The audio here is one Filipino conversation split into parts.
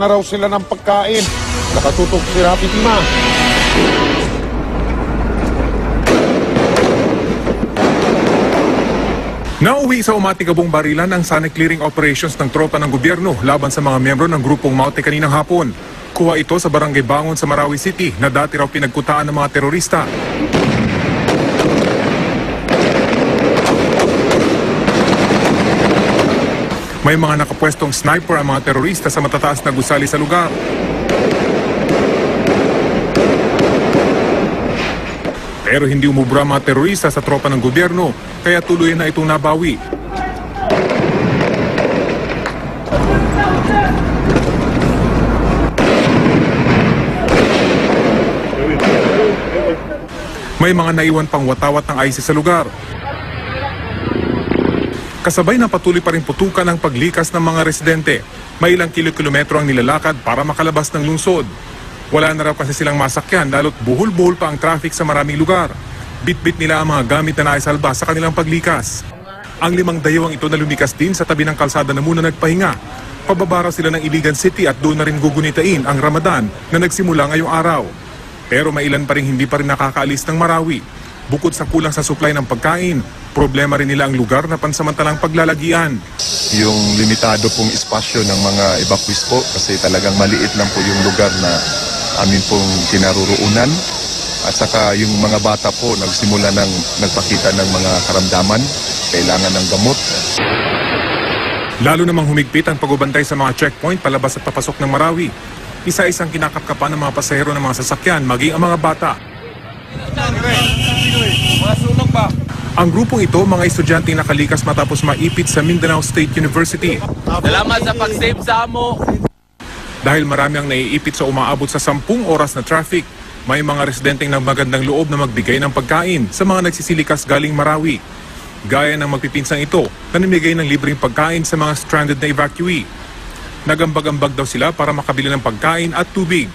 na raw sila ng pagkain. Nakatutok si Rapi Tima. Nauwi sa umatigabong barilan ang sonic clearing operations ng tropa ng gobyerno laban sa mga miyembro ng grupong Maute kaninang hapon. Kuha ito sa barangay Bangon sa Marawi City na dati raw pinagkutaan ng mga terorista. May mga nakapwestong sniper ang mga terorista sa matataas na gusali sa lugar. Pero hindi umubra mga terorista sa tropa ng gobyerno, kaya tuloy na itong nabawi. May mga naiwan pang watawat ng ISIS sa lugar. Kasabay na patuloy pa rin putukan ang paglikas ng mga residente. May ilang kilometro ang nilalakad para makalabas ng lungsod. Wala na raw kasi silang masakyan lalo't buhol-buhol pa ang traffic sa maraming lugar. Bit-bit nila ang mga gamit na naisalba sa kanilang paglikas. Ang 5 dayawang ito na lumikas din sa tabi ng kalsada na muna nagpahinga. Pababa raw sila ng Iligan City at doon na rin gugunitain ang Ramadan na nagsimula ngayong araw. Pero may ilan pa rin hindi pa rin nakakaalis ng Marawi. Bukod sa kulang sa supply ng pagkain, problema rin nila ang lugar na pansamantalang paglalagian. Yung limitado pong espasyo ng mga evacuees po kasi talagang maliit lang po yung lugar na amin pong kinaroroonan. At saka yung mga bata po nagsimula ng nagpakita ng mga karamdaman, kailangan ng gamot. Lalo namang humigpit ang pagbabantay sa mga checkpoint palabas at papasok ng Marawi. Isa-isang kinakapkapan ng mga pasahero ng mga sasakyan, maging ang mga bata. Ang grupong ito, mga estudyante nakalikas matapos maipit sa Mindanao State University. Salamat sa pag-save sa amo. Dahil marami ang naiipit sa umaabot sa 10 oras na traffic, may mga residenteng magandang loob na magbigay ng pagkain sa mga nagsisilikas galing Marawi. Gaya ng magpipinsang ito, nanimigay ng libreng pagkain sa mga stranded na evacuee. Nagambag-ambag daw sila para makabili ng pagkain at tubig.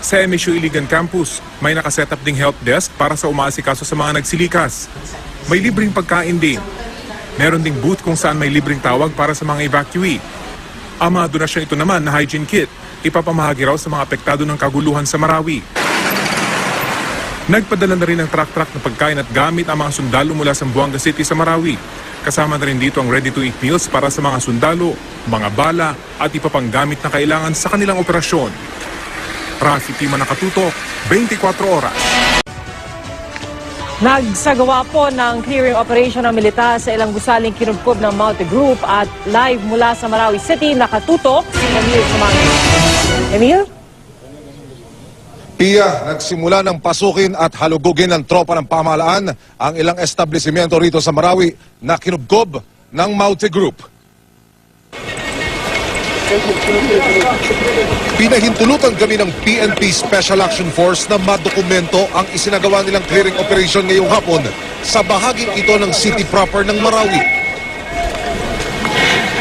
Sa MSU Iligan Campus, may nakasetup ding help desk para sa umaasikaso sa mga nagsilikas. May libreng pagkain din. Meron ding booth kung saan may libreng tawag para sa mga evacuee. Ang mga donasyon ito naman na hygiene kit, ipapamahagi raw sa mga apektado ng kaguluhan sa Marawi. Nagpadala na rin ng truck-truck na pagkain at gamit ang mga sundalo mula sa Buanga City sa Marawi. Kasama na rin dito ang ready-to-eat meals para sa mga sundalo, mga bala at iba pang gamit na kailangan sa kanilang operasyon. Rafi Tima nakatutok, 24 oras. Nagsagawa po ng clearing operation ng militar sa ilang gusaling kinubkob ng Maute Group at live mula sa Marawi City, nakatutok si Emil Sumangit. Emil? Pia, nagsimula ng pasukin at halugugin ng tropa ng pamahalaan ang ilang establishmento rito sa Marawi na kinubkob ng Maute Group. Pinahintulutan kami ng PNP Special Action Force na madokumento ang isinagawa nilang clearing operation ngayong hapon sa bahaging ito ng city proper ng Marawi.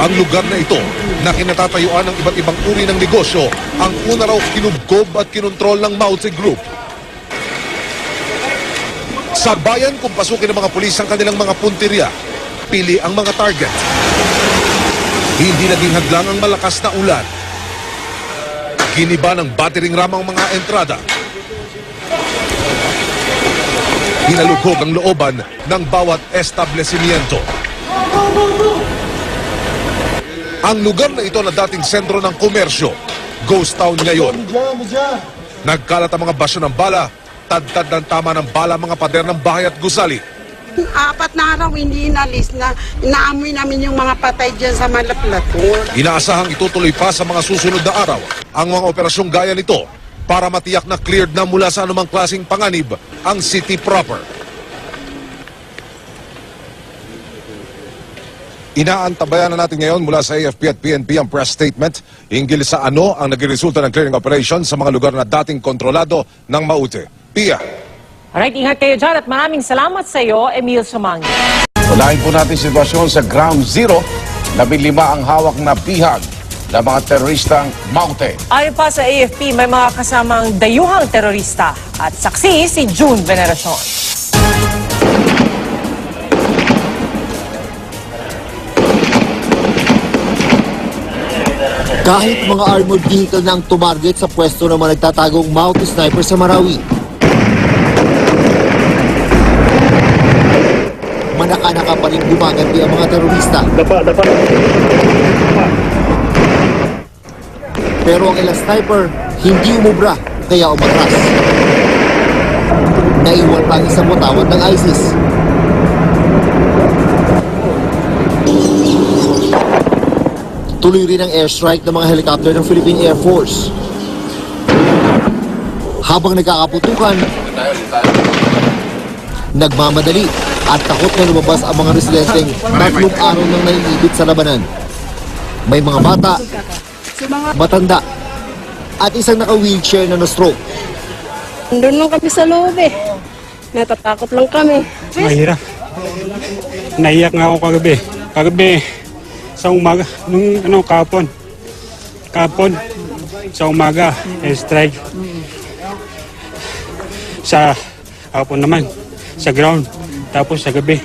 Ang lugar na ito na kinatatayuan ng iba't ibang uri ng negosyo ang una raw kinubkob at kinontrol ng Maute Group. Sa bayan kung pasukin ng mga pulis ang kanilang mga punteriya, pili ang mga target. Hindi naging hadlang ang malakas na ulan. Giniba ng battering ram ang mga entrada. Hinalughog ang looban ng bawat establishmento. Ang lugar na ito na dating sentro ng komersyo, ghost town ngayon. Nagkalat ang mga basyo ng bala, tad-tad ng tama ng bala mga pader ng bahay at gusali. 4 na araw hindi inalis na inaamoy namin yung mga patay dyan sa Malaplaton. Inaasahang itutuloy pa sa mga susunod na araw ang mga operasyong gaya nito para matiyak na cleared na mula sa anumang klaseng panganib ang city proper. Inaantabayan na natin ngayon mula sa AFP at PNP ang press statement hinggil sa ano ang naging resulta ng clearing operation sa mga lugar na dating kontrolado ng Maute. Pia. Alright, ingat kayo dyan at maraming salamat sa iyo, Emil Sumangit. Unahin po natin sitwasyon sa Ground Zero. 15 ang hawak na bihag ng mga teroristang Maute. Ayon pa sa AFP, may mga kasamang dayuhang terorista at saksi si June Veneracion. Kahit mga armored vehicle na ang tumarget sa pwesto ng mga nagtatagong Mountie sniper sa Marawi. Manaka-naka pa rin gumaganti ang mga terorista. Pero ang ilang sniper, hindi umubra, kaya umatras. Naiwan pa ang isang watawat ng ISIS. Tuloy rin ang airstrike ng mga helicopter ng Philippine Air Force. Habang nagkakaputukan, nagmamadali at takot na lumabas ang mga residenteng 3 araw nang naiibit sa labanan. May mga bata, matanda, at isang naka-wheelchair na na-stroke. Doon lang kami sa loob eh. Natatakot lang kami. Mahirap. Naiyak nga ako kagabi. Kagabi, sa umaga, kapon, sa umaga, strike. Sa kapon naman, sa ground, tapos sa gabi.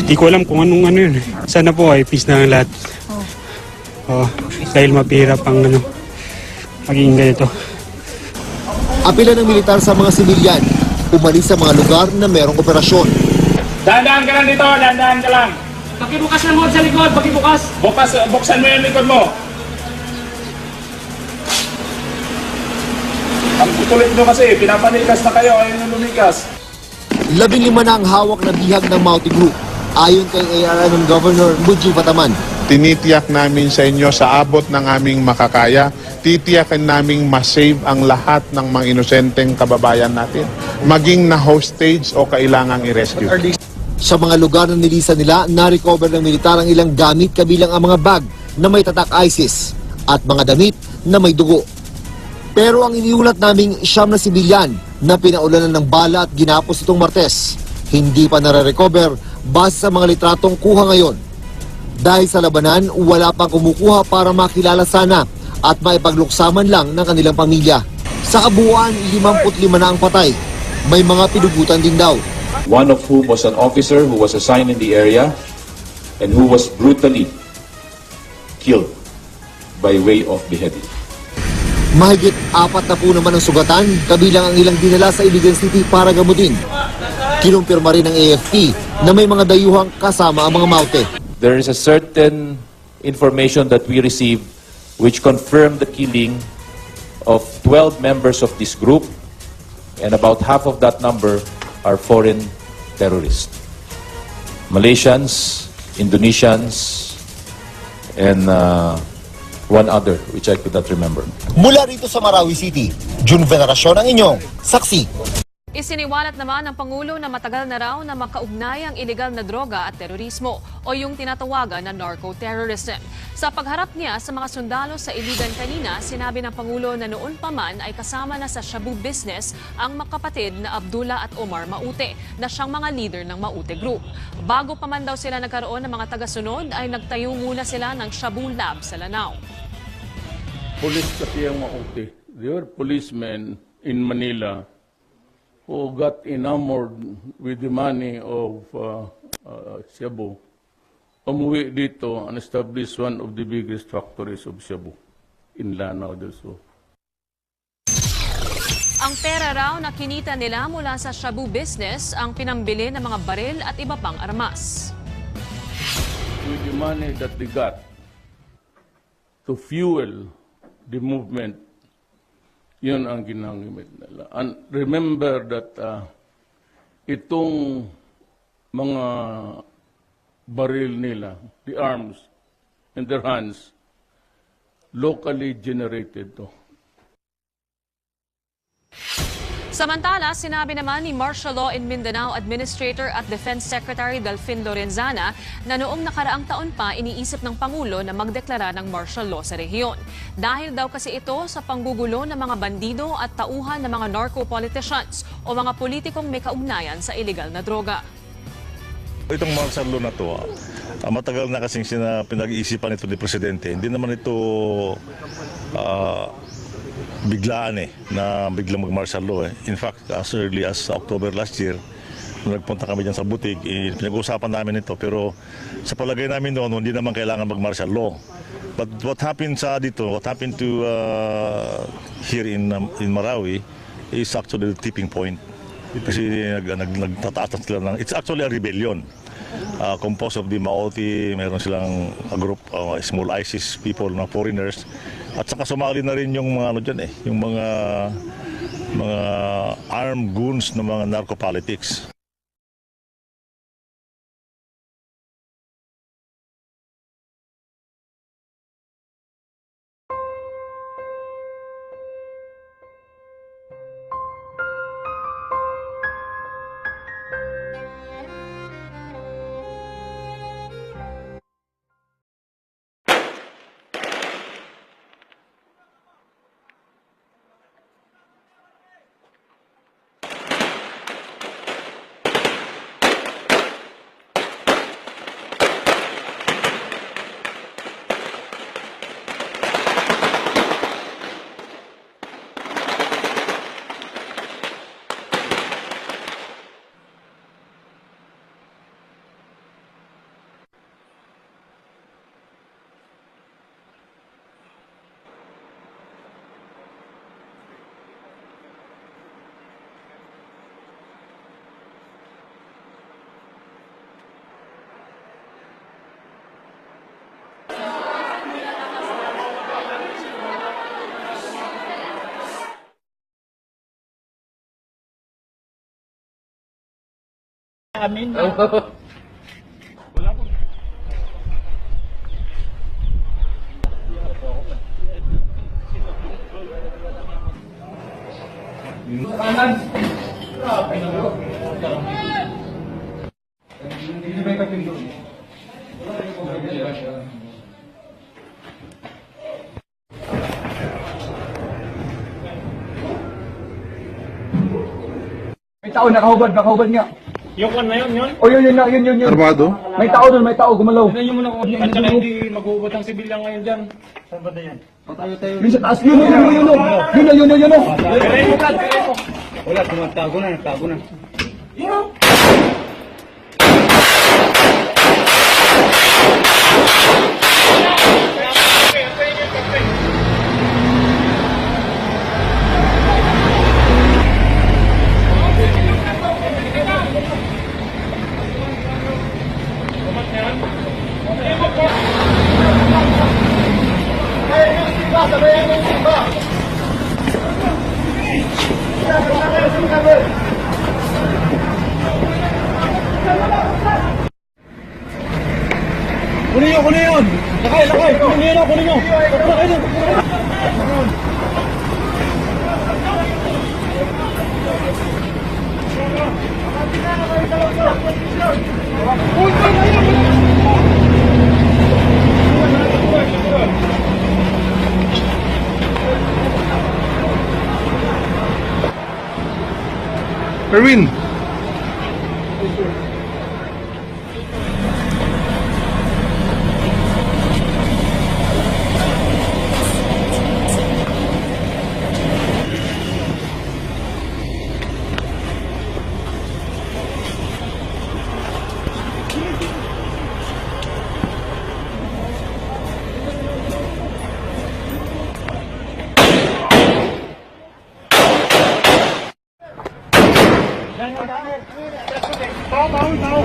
Di ko alam kung anong yun. Sana po ay peace na ang lahat. Dahil mapihirap ang maging ganito. Apela ng militar sa mga sibilyan, umalis sa mga lugar na merong operasyon. Dahan-dahan ka lang dito, dahan-dahan ka lang. Pakibukas na mo sa likod, pakibukas. Buksan mo yung likod mo. Ang kukulit nyo kasi, pinapanikas na kayo, ayun yung lumikas. 15 na ang hawak na bihag ng Mountie Group, ayon kay ARN Governor Muji Pataman. Tinitiyak namin sa inyo sa abot ng aming makakaya, titiyakin naming masave ang lahat ng mga inosenteng kababayan natin, maging na hostage o kailangang i-rescue. Sa mga lugar na nilisan nila, na-recover ng militar ang ilang gamit kabilang ang mga bag na may tatak ISIS at mga damit na may dugo. Pero ang iniulat naming 9 na sibilyan na pinaulanan ng bala at ginapos itong Martes, hindi pa nare-recover base sa mga litratong kuha ngayon. Dahil sa labanan, wala pang kumukuha para makilala sana at maipagluksaman lang ng kanilang pamilya. Sa kabuuan, 55 na ang patay. May mga pinugutan din daw. One of whom was an officer who was assigned in the area and who was brutally killed by way of beheading. Mahigit 4 na po naman ang sugatan, kabilang ang ilang dinala sa Iligan City para gamutin. Kinumpirma rin ng AFP na may mga dayuhang kasama ang mga maute. There is a certain information that we received which confirmed the killing of 12 members of this group, and about half of that number are foreign terrorists. Malaysians, Indonesians, and one other, which I could not remember. Mula rito sa Marawi City, June Veneracion ang inyong saksi. Isiniwalat naman ng Pangulo na matagal na raw na makaugnay ang ilegal na droga at terorismo o yung tinatawagan na narco-terrorism. Sa pagharap niya sa mga sundalo sa Iligan kanina, sinabi ng Pangulo na noon pa man ay kasama na sa shabu business ang magkapatid na Abdullah at Omar Maute na siyang mga leader ng Maute Group. Bago pa man daw sila nagkaroon ng mga tagasunod ay nagtayo muna sila ng shabu lab sa Lanao. Police kasi ang Maute. They were policemen in Manila who got enamored with the money of Cebu, umuwi dito and established one of the biggest factories of Cebu in Lanao del Sur. Ang pera raw na kinita nila mula sa shabu business ang pinambili ng mga baril at iba pang armas. With the money that they got to fuel the movement, yun ang ginamit nila. And remember that itong mga baril nila, the arms in their hands, locally generated to. Samantala, sinabi naman ni Martial Law in Mindanao Administrator at Defense Secretary Delfin Lorenzana na noong nakaraang taon pa iniisip ng Pangulo na magdeklara ng martial law sa rehiyon. Dahil daw kasi ito sa panggugulo ng mga bandido at tauhan ng mga narco-politicians o mga politikong may kaugnayan sa iligal na droga. Itong martial law na to, matagal na kasing pinag-iisipan ito ni Presidente. Hindi naman ito biglaan na biglang mag-martial law. In fact, as early as October last year, nung nagpunta kami dyan sa butig, pinag-uusapan namin ito. Pero sa palagay namin noon, hindi naman kailangan mag-martial law. But what happened what happened to here in Marawi is actually the tipping point. Kasi nagtataas sila ng, it's actually a rebellion. Composed of the Maoti, mayroon silang a group, small ISIS people, na foreigners. At saka sumali na rin yung mga ano dyan yung mga armed goons ng mga narco-politics. Amin. May tao nakahubad nga. Yung kan na yun? O yun. Armado? May tao, gumalaw. Tignan nyo muna kung at saka hindi mag-uubot ang sibilyan ngayon dyan. Saan ba na yan? Yun sa taas, yun. Wala, tumatago na, nagtago na. Kunin yun! Lakay! Kunin nyo! Erwin! Tahu.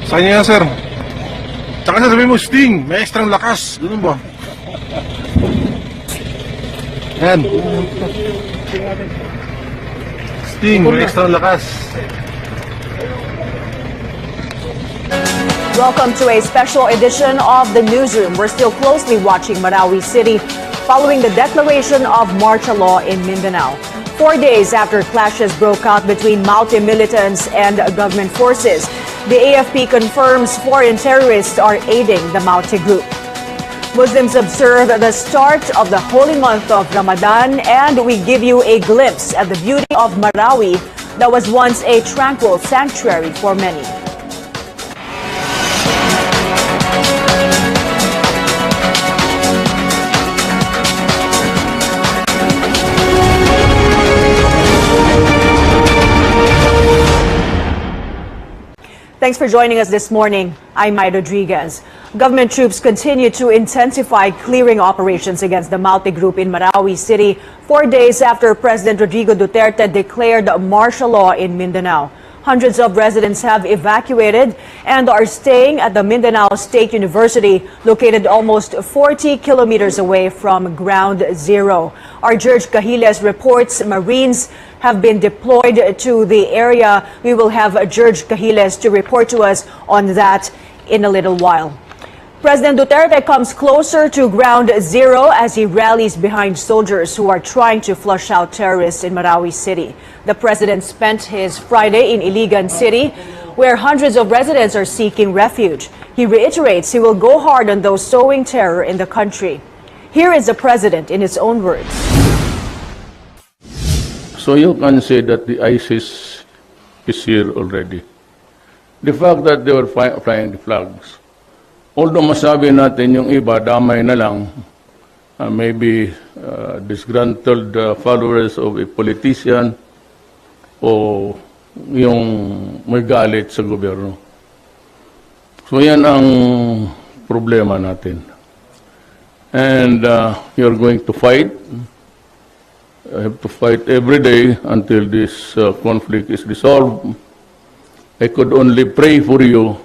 Sa kanya yan, sir. Tsaka sir, sabihin mo, Sting, may extrang lakas. Ganun ba? Yan. Ting, may extra lakas. Welcome to a special edition of the Newsroom. We're still closely watching Marawi City following the declaration of martial law in Mindanao. 4 days after clashes broke out between Maute militants and government forces, the AFP confirms foreign terrorists are aiding the Maute group. Muslims observe the start of the holy month of Ramadan, and we give you a glimpse at the beauty of Marawi that was once a tranquil sanctuary for many. Thanks for joining us this morning. I'm Mai Rodriguez. Government troops continue to intensify clearing operations against the Maute group in Marawi City 4 days after President Rodrigo Duterte declared martial law in Mindanao. Hundreds of residents have evacuated and are staying at the Mindanao State University, located almost 40 kilometers away from Ground Zero. Our George Cahiles reports Marines have been deployed to the area. We will have George Cahiles to report to us on that in a little while. President Duterte comes closer to Ground Zero as he rallies behind soldiers who are trying to flush out terrorists in Marawi City. The president spent his Friday in Iligan City, where hundreds of residents are seeking refuge. He reiterates he will go hard on those sowing terror in the country. Here is the president in his own words. So you can say that the ISIS is here already. The fact that they were flying the flags, although masabi natin yung iba, damay na lang, maybe disgruntled followers of a politician o yung may galit sa gobyerno. So yan ang problema natin. And you're going to fight. I have to fight every day until this conflict is resolved. I could only pray for you,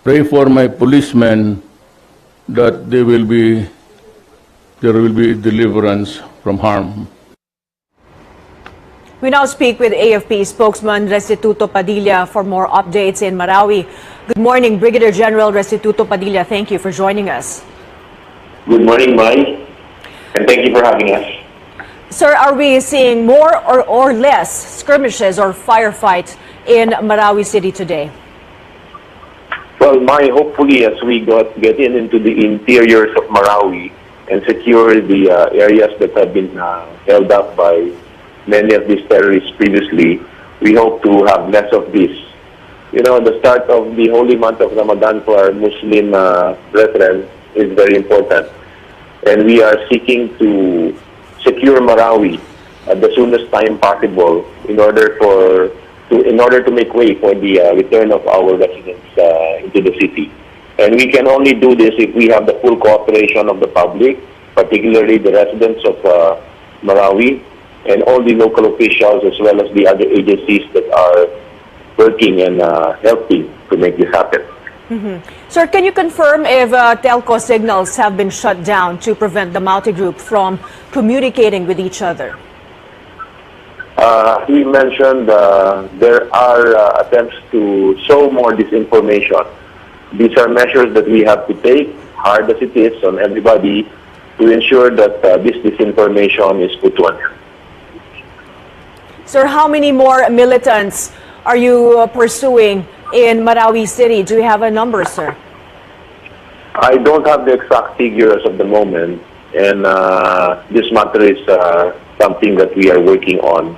pray for my policemen that there will be deliverance from harm. We now speak with AFP spokesman Restituto Padilla for more updates in Marawi. Good morning, Brigadier General Restituto Padilla. Thank you for joining us. Good morning, Mai, and thank you for having us. Sir, are we seeing more or less skirmishes or firefights in Marawi City today? Well, Mai, hopefully as we get into the interiors of Marawi and secure the areas that have been held up by many of these terrorists previously, we hope to have less of this. You know, the start of the holy month of Ramadan for our Muslim brethren is very important. And we are seeking to secure Marawi at the soonest time possible in order to make way for the return of our residents into the city. And we can only do this if we have the full cooperation of the public, particularly the residents of Marawi and all the local officials as well as the other agencies that are working and helping to make this happen. Sir, can you confirm if telco signals have been shut down to prevent the Maute group from communicating with each other? He mentioned there are attempts to sow more disinformation. These are measures that we have to take, hard as it is, on everybody to ensure that this disinformation is put to an end. Sir, how many more militants are you pursuing in Marawi City? Do you have a number, sir? I don't have the exact figures of the moment, and this matter is something that we are working on.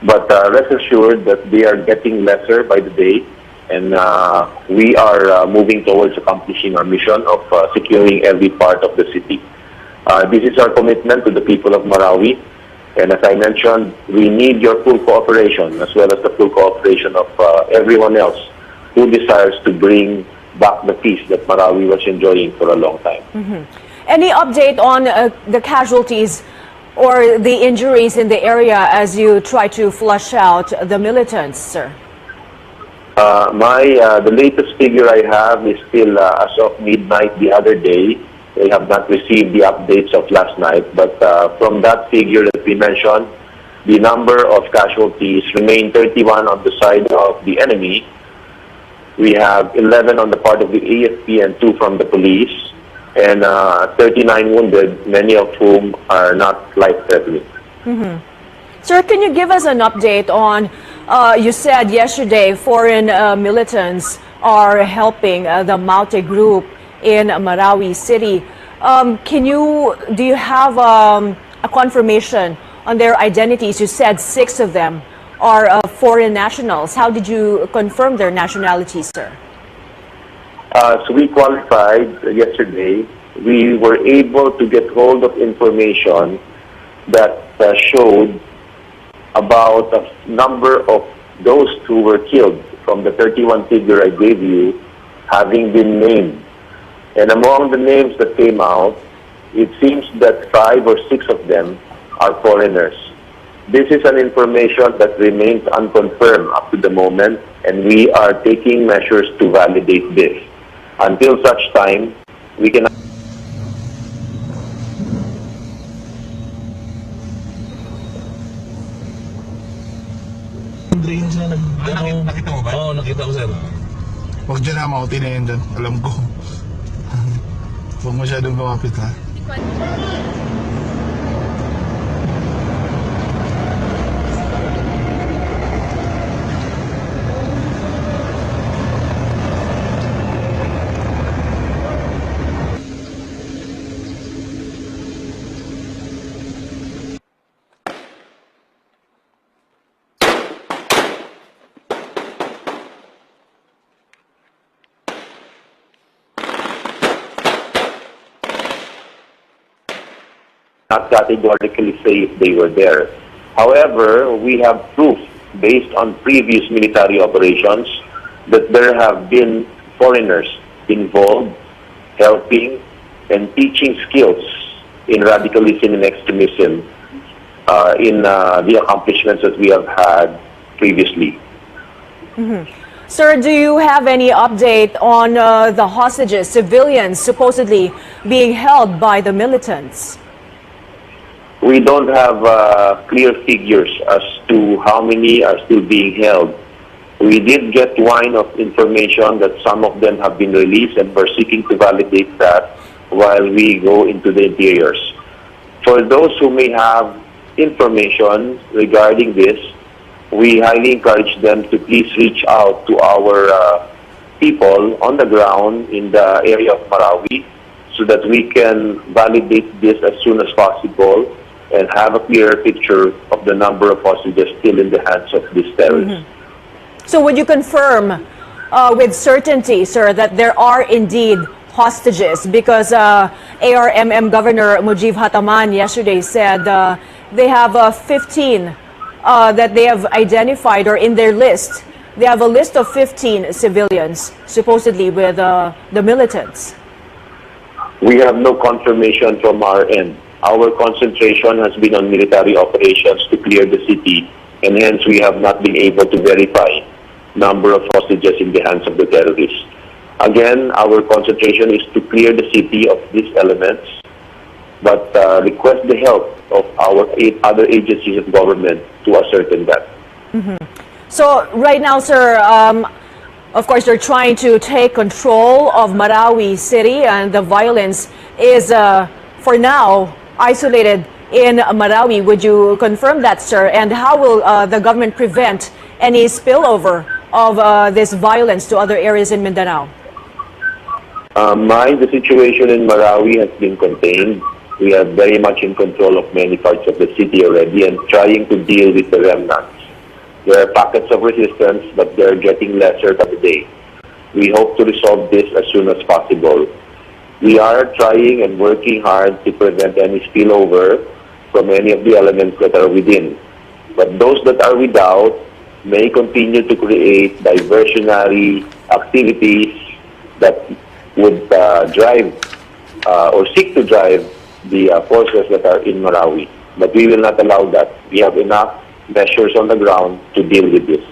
But rest assured that they are getting lesser by the day, and we are moving towards accomplishing our mission of securing every part of the city. This is our commitment to the people of Marawi, and as I mentioned, we need your full cooperation as well as the full cooperation of everyone else who desires to bring back the peace that Marawi was enjoying for a long time. Any update on the casualties or the injuries in the area as you try to flush out the militants, sir? The latest figure I have is still as of midnight the other day. They have not received the updates of last night, but from that figure that we mentioned, the number of casualties remain 31 on the side of the enemy. We have 11 on the part of the AFP and 2 from the police, and 39 wounded, many of whom are not life-threatening. Sir, can you give us an update on, you said yesterday foreign militants are helping the Maute group in Marawi City. Do you have a confirmation on their identities? You said 6 of them are foreign nationals. How did you confirm their nationality, sir? So we qualified yesterday. We were able to get hold of information that showed about a number of those who were killed from the 31 figure I gave you having been named. And among the names that came out, it seems that 5 or 6 of them are foreigners. This is an information that remains unconfirmed up to the moment, and we are taking measures to validate this. Until such time, we can... Nakita mo ba? Oo, nakita ko, sir. Huwag dyan na, mauti na yun dyan. Alam ko. Huwag masyadong lumapit, ha? Not categorically say if they were there. However, we have proof based on previous military operations that there have been foreigners involved, helping and teaching skills in radicalism and extremism in the accomplishments that we have had previously. Sir, do you have any update on the hostages, civilians supposedly being held by the militants? We don't have clear figures as to how many are still being held. We did get line of information that some of them have been released, and we're seeking to validate that while we go into the interiors. For those who may have information regarding this, we highly encourage them to please reach out to our people on the ground in the area of Marawi so that we can validate this as soon as possible and have a clearer picture of the number of hostages still in the hands of these terrorists. So would you confirm with certainty, sir, that there are indeed hostages? Because ARMM Governor Mujib Hataman yesterday said they have 15 that they have identified or in their list. They have a list of 15 civilians supposedly with the militants. We have no confirmation from our end. Our concentration has been on military operations to clear the city, and hence we have not been able to verify number of hostages in the hands of the terrorists. Again, our concentration is to clear the city of these elements, but request the help of our other agencies of government to ascertain that. So right now, sir, of course, they're trying to take control of Marawi City, and the violence is, for now, isolated in Marawi. Would you confirm that, sir? And how will the government prevent any spillover of this violence to other areas in Mindanao? The situation in Marawi has been contained. We are very much in control of many parts of the city already and trying to deal with the remnants. There are pockets of resistance, but they're getting lesser by the day. We hope to resolve this as soon as possible. We are trying and working hard to prevent any spillover from any of the elements that are within. But those that are without may continue to create diversionary activities that would drive or seek to drive the forces that are in Marawi. But we will not allow that. We have enough measures on the ground to deal with this.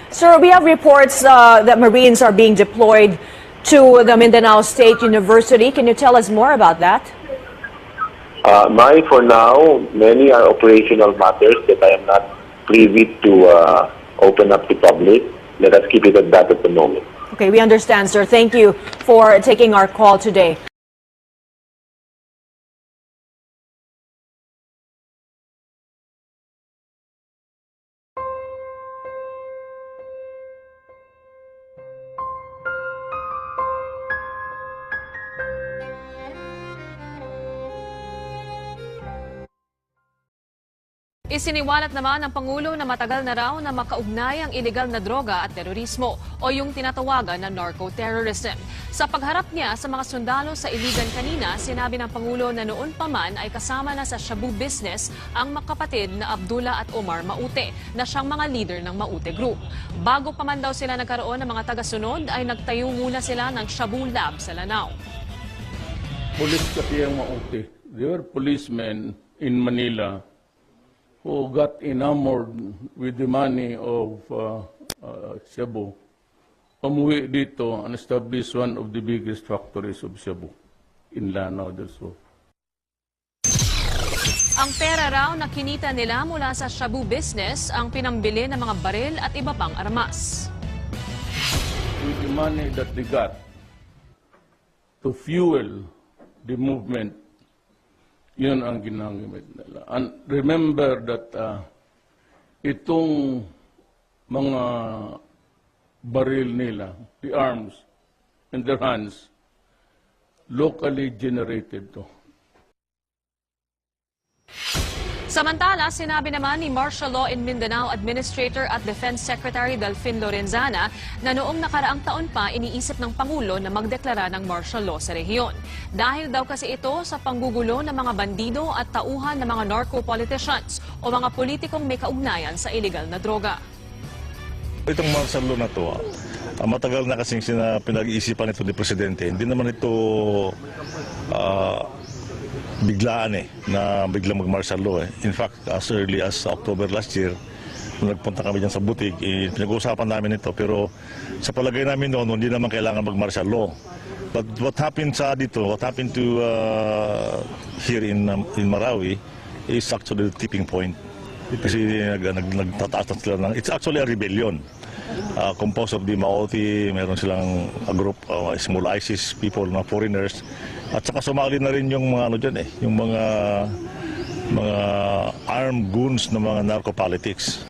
Sir, we have reports that Marines are being deployed to the Mindanao State University. Can you tell us more about that? For now, many are operational matters that I am not privy to open up to public. Let us keep it at that at the moment. Okay, we understand, sir. Thank you for taking our call today. Isiniwalat naman ng Pangulo na matagal na raw na makaugnay ang iligal na droga at terorismo o yung tinatawagan na narco-terrorism. Sa pagharap niya sa mga sundalo sa Iligan kanina, sinabi ng Pangulo na noon pa man ay kasama na sa shabu business ang magkapatid na Abdullah at Omar Maute na siyang mga leader ng Maute Group. Bago pa man daw sila nagkaroon ng mga tagasunod ay nagtayo muna sila ng shabu lab sa Lanao. Police kasi ang Maute. They were policemen in Manila who got enamored with the money of Cebu, umuwi dito and established one of the biggest factories of Cebu in Lanao. Ang pera raw na kinita nila mula sa shabu business ang pinambili ng mga baril at iba pang armas. With the money that they got to fuel the movement, yun ang ginamit nila. And remember that itong mga baril nila, the arms in their hands, locally generated to. Samantala, sinabi naman ni Martial Law in Mindanao Administrator at Defense Secretary Delfin Lorenzana na noong nakaraang taon pa iniisip ng Pangulo na magdeklara ng martial law sa rehiyon. Dahil daw kasi ito sa panggugulo ng mga bandido at tauhan ng mga narco-politicians o mga politikong may kaugnayan sa iligal na droga. Itong martial law na to, matagal na kasing pinag-iisipan ito ni Presidente. Hindi naman ito biglaan na biglang mag-martial law. In fact, as early as October last year, nung nagpunta kami dyan sa butik, pinag-uusapan namin ito. Pero sa palagay namin noon, hindi naman kailangan mag-martial law. But what happened to here in Marawi is actually the tipping point. Kasi nagtataas na sila ng, it's actually a rebellion. Composed of the Maute, meron silang a group, small ISIS people, mga foreigners. At saka sumali na rin yung mga yung mga armed goons ng mga narco-politics.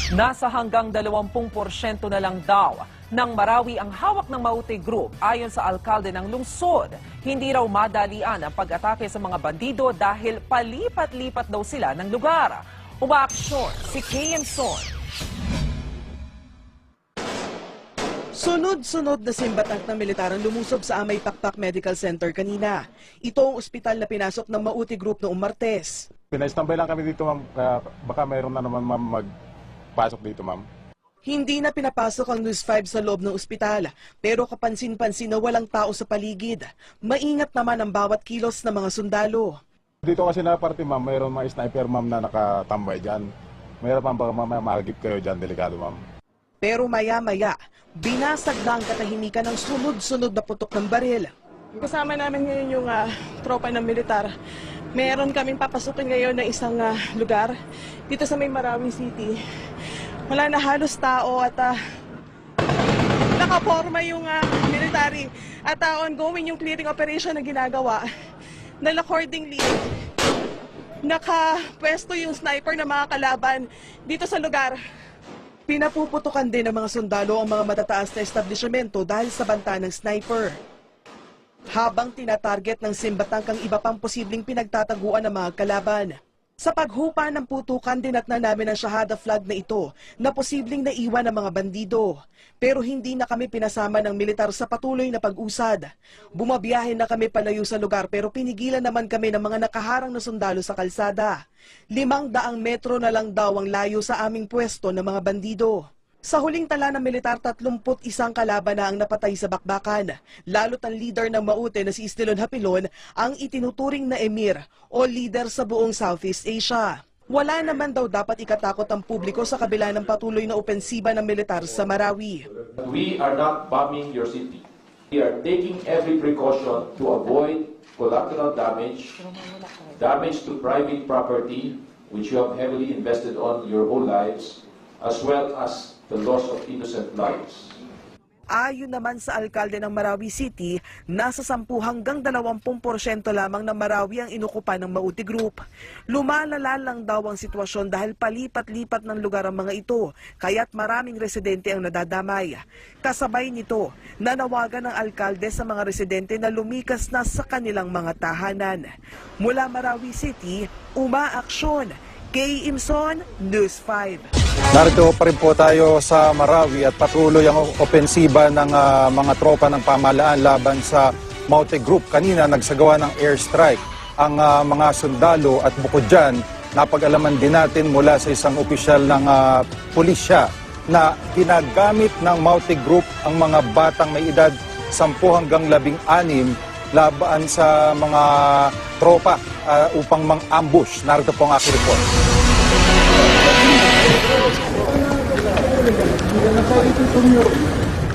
Nasa hanggang 20% na lang daw ng Marawi ang hawak ng Maute Group ayon sa alkalde ng lungsod. Hindi raw madalian ang pag-atake sa mga bandido dahil palipat-lipat daw sila ng lugar. Umaaksyon si KM Son. Sunod-sunod na simbatak ng militar ang lumusob sa Amay Pakpak Medical Center kanina. Ito ang ospital na pinasok ng Maute Group noong Martes. Pinaistambay lang kami dito, ma'am. Baka mayroon na naman, ma'am, magpasok dito, ma'am. Hindi na pinapasok ang News 5 sa loob ng ospital, pero kapansin-pansin na walang tao sa paligid. Maingat naman ang bawat kilos ng mga sundalo. Dito kasi na parte, ma'am, mayroon mga sniper, ma'am, na nakatambay dyan. Mayroon pa baka mahagip kayo dyan, delikado, ma'am. Pero maya-maya, binasag na ang katahimikan ng sunod-sunod na putok ng baril. Kasama namin ngayon yung tropa ng militar. Meron kaming papasukin ngayon na isang lugar dito sa may Marawi City. Wala na halos tao at nakaporma yung military at ongoing yung clearing operation na ginagawa. Dahil accordingly, nakapwesto yung sniper ng mga kalaban dito sa lugar. Pinapuputukan din ng mga sundalo ang mga matataas na establishmento dahil sa banta ng sniper. Habang tinatarget ng simbatang kang iba pang posibleng pinagtataguan ng mga kalaban. Sa paghupa ng putukan, dinatna namin ang shahada flag na ito na posibleng naiwan ng mga bandido. Pero hindi na kami pinasama ng militar sa patuloy na pag-usad. Bumabiyahe na kami palayo sa lugar pero pinigilan naman kami ng mga nakaharang na sundalo sa kalsada. 500 metro na lang daw ang layo sa aming pwesto ng mga bandido. Sa huling tala ng militar, 31 kalaban na ang napatay sa bakbakan. Lalo't ang leader ng Maute na si Estelon Hapilon ang itinuturing na emir o leader sa buong Southeast Asia. Wala naman daw dapat ikatakot ang publiko sa kabila ng patuloy na opensiba ng militar sa Marawi. We are not bombing your city. We are taking every precaution to avoid collateral damage, damage to private property, which you have heavily invested on your whole lives, as well as the loss of innocent lives. Ayon naman sa alkalde ng Marawi City, nasa 10 hanggang 20% lamang ng Marawi ang inukupa ng Mauti Group. Lumalala lang daw ang sitwasyon dahil palipat-lipat ng lugar ang mga ito, kaya't maraming residente ang nadadamay. Kasabay nito, nanawagan ng alkalde sa mga residente na lumikas na sa kanilang mga tahanan. Mula Marawi City, umaaksyon. Kay Imson, News 5. Narito pa rin po tayo sa Marawi at patuloy ang opensiba ng mga tropa ng pamahalaan laban sa Maute Group. Kanina nagsagawa ng airstrike ang mga sundalo at bukod dyan, napag-alaman din natin mula sa isang opisyal ng pulisya na ginagamit ng Maute Group ang mga batang may edad 10 hanggang 16 laban sa mga tropa upang mang-ambush. Narito po ang aking report.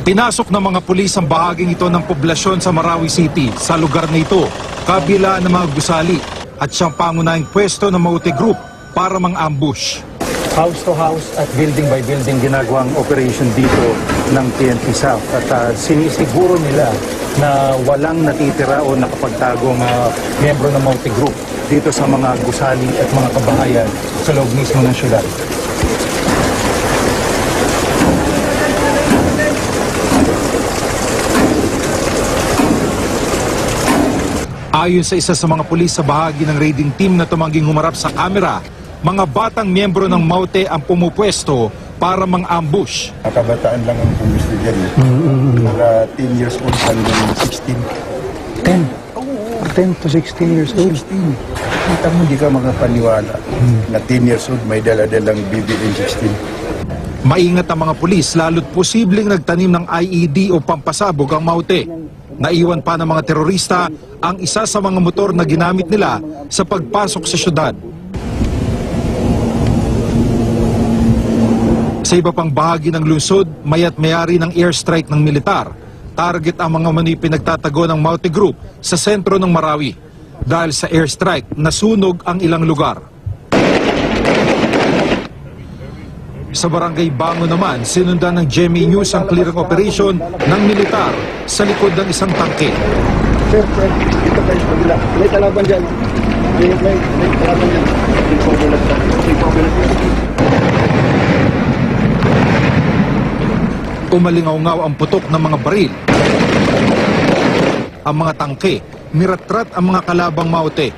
Pinasok ng mga pulis ang bahaging ito ng poblasyon sa Marawi City. Sa lugar na ito, kabila ng mga gusali at siyang pangunahing pwesto ng Maute Group para mang-ambush. House to house at building by building ginagawang operation dito ng PNP South at sinisiguro nila na walang natitira o nakapagtagong miyembro ng Maute Group dito sa mga gusali at mga kabahayan sa loob mismo ng syudad. Ayon sa isa sa mga pulis sa bahagi ng raiding team na tumangging humarap sa kamera, mga batang miyembro ng Maute ang pumupwesto para mang-ambush. Kabataan lang ang pumusto dyan. Mga 10 years old hanggang 16. 10 to 16 years old? 16. Kita mo, di ka makapaniwala na 10 years old may dala-dalang BBM-16. Maingat ang mga pulis lalo't posibleng nagtanim ng IED o pampasabog ang Maute. Naiwan pa ng mga terorista ang isa sa mga motor na ginamit nila sa pagpasok sa syudad. Sa iba pang bahagi ng lungsod, maya't mayari ng airstrike ng militar. Target ang mga mani pinagtatago ng Maute Group sa sentro ng Marawi. Dahil sa airstrike, nasunog ang ilang lugar. Sa barangay Bango naman, sinundan ng GMA News ang clearing operation ng militar sa likod ng isang tangke. Sir, dito kayo sa kabila. May kalaban dyan. May kalaban dyan. Umalingaw-ngaw ang putok ng mga baril. Ang mga tangke, niratrat ang mga kalabang Maute.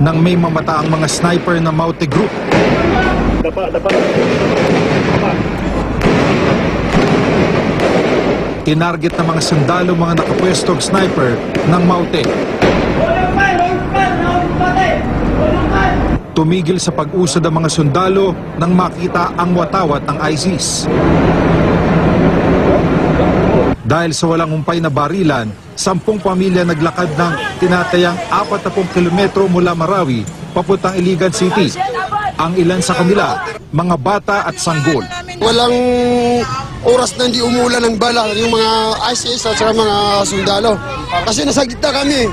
Nang may mamata ang mga sniper ng Maute Group. Tinarget ng mga sundalo mga nakapwestong sniper ng Maute. Tumigil sa pag-usad ang mga sundalo nang makita ang watawat ng ISIS. Dahil sa walang humpay na barilan, 10 pamilya naglakad ng tinatayang 40 kilometro mula Marawi papuntang Iligan City. Ang ilan sa kanila, mga bata at sanggol. Walang oras na hindi umulan ng bala yung mga ISIS at saka mga sundalo. Kasi nasa gitna kami.